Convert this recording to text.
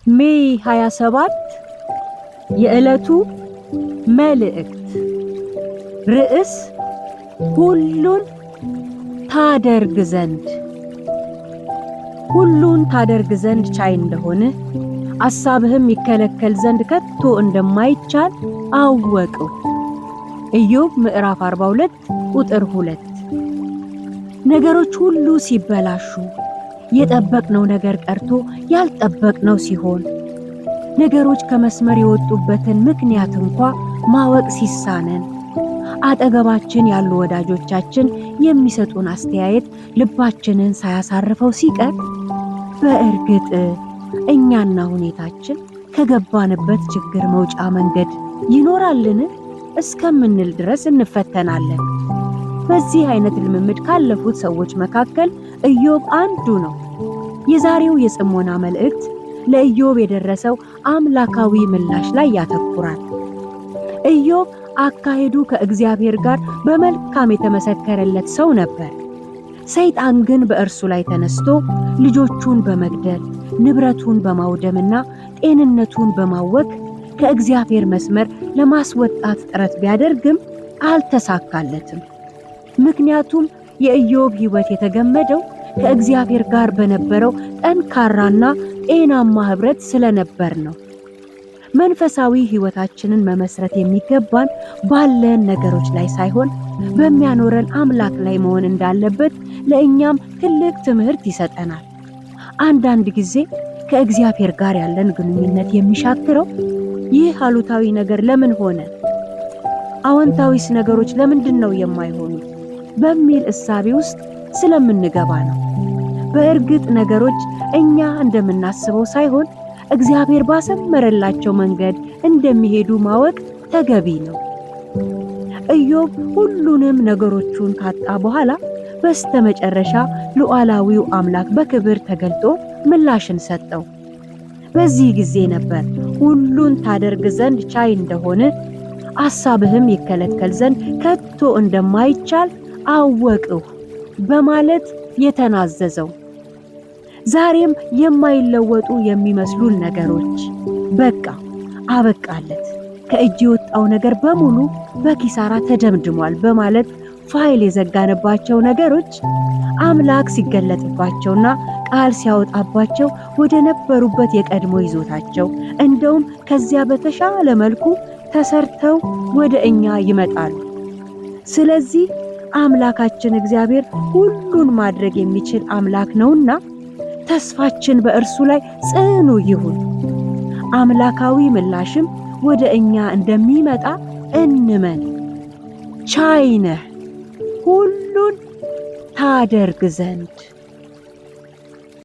ሜይ 27 የዕለቱ መልእክት ርዕስ ሁሉን ታደርግ ዘንድ። ሁሉን ታደርግ ዘንድ ቻይ እንደሆነ አሳብህም ይከለከል ዘንድ ከቶ እንደማይቻል አወቅሁ። ኢዮብ ምዕራፍ 42 ቁጥር 2። ነገሮች ሁሉ ሲበላሹ የጠበቅነው ነገር ቀርቶ ያልጠበቅነው ሲሆን ነገሮች ከመስመር የወጡበትን ምክንያት እንኳ ማወቅ ሲሳነን አጠገባችን ያሉ ወዳጆቻችን የሚሰጡን አስተያየት ልባችንን ሳያሳርፈው ሲቀር በእርግጥ እኛና ሁኔታችን ከገባንበት ችግር መውጫ መንገድ ይኖራልን እስከምንል ድረስ እንፈተናለን። በዚህ አይነት ልምምድ ካለፉት ሰዎች መካከል ኢዮብ አንዱ ነው። የዛሬው የጽሞና መልእክት ለኢዮብ የደረሰው አምላካዊ ምላሽ ላይ ያተኩራል። ኢዮብ አካሄዱ ከእግዚአብሔር ጋር በመልካም የተመሰከረለት ሰው ነበር። ሰይጣን ግን በእርሱ ላይ ተነስቶ ልጆቹን በመግደል ንብረቱን በማውደምና ጤንነቱን በማወክ ከእግዚአብሔር መስመር ለማስወጣት ጥረት ቢያደርግም አልተሳካለትም። ምክንያቱም የኢዮብ ሕይወት የተገመደው ከእግዚአብሔር ጋር በነበረው ጠንካራና ጤናማ ህብረት ስለነበር ነው። መንፈሳዊ ሕይወታችንን መመስረት የሚገባን ባለን ነገሮች ላይ ሳይሆን በሚያኖረን አምላክ ላይ መሆን እንዳለበት ለእኛም ትልቅ ትምህርት ይሰጠናል። አንዳንድ ጊዜ ከእግዚአብሔር ጋር ያለን ግንኙነት የሚሻክረው ይህ አሉታዊ ነገር ለምን ሆነ? አዎንታዊስ ነገሮች ለምንድን ነው የማይሆኑት? በሚል እሳቤ ውስጥ ስለምንገባ ነው። በእርግጥ ነገሮች እኛ እንደምናስበው ሳይሆን እግዚአብሔር ባሰመረላቸው መንገድ እንደሚሄዱ ማወቅ ተገቢ ነው። ኢዮብ ሁሉንም ነገሮቹን ካጣ በኋላ በስተመጨረሻ ሉዓላዊው አምላክ በክብር ተገልጦ ምላሽን ሰጠው። በዚህ ጊዜ ነበር ሁሉን ታደርግ ዘንድ ቻይ እንደሆነ አሳብህም ይከለከል ዘንድ ከቶ እንደማይቻል አወቅሁ በማለት የተናዘዘው። ዛሬም የማይለወጡ የሚመስሉን ነገሮች በቃ አበቃለት፣ ከእጅ የወጣው ነገር በሙሉ በኪሳራ ተደምድሟል በማለት ፋይል የዘጋንባቸው ነገሮች አምላክ ሲገለጥባቸውና ቃል ሲያወጣባቸው ወደ ነበሩበት የቀድሞ ይዞታቸው እንደውም ከዚያ በተሻለ መልኩ ተሰርተው ወደ እኛ ይመጣሉ። ስለዚህ አምላካችን እግዚአብሔር ሁሉን ማድረግ የሚችል አምላክ ነውና ተስፋችን በእርሱ ላይ ጽኑ ይሁን። አምላካዊ ምላሽም ወደ እኛ እንደሚመጣ እንመን። ቻይ ነህ ሁሉን ታደርግ ዘንድ።